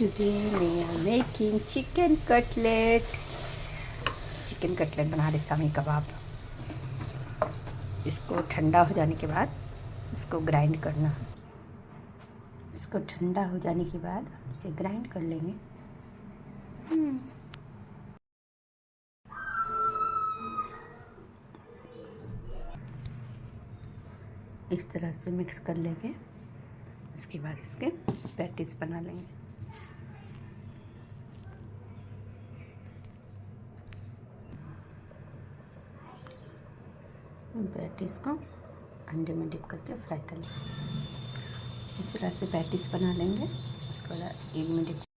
Today we are making chicken cutlet. Chicken cutlet बना रहे, शामी कबाब। इसको ठंडा हो जाने के बाद इसको ग्राइंड करना। इसको ठंडा हो जाने के बाद इसे ग्राइंड कर लेंगे। इस तरह से मिक्स कर लेंगे। उसके बाद इसके पैटीज बना लेंगे। पैटीज को अंडे में डिप करके फ्राई कर लेंगे। इस तरह से पैटीज बना लेंगे। उसके बाद 1 मिनट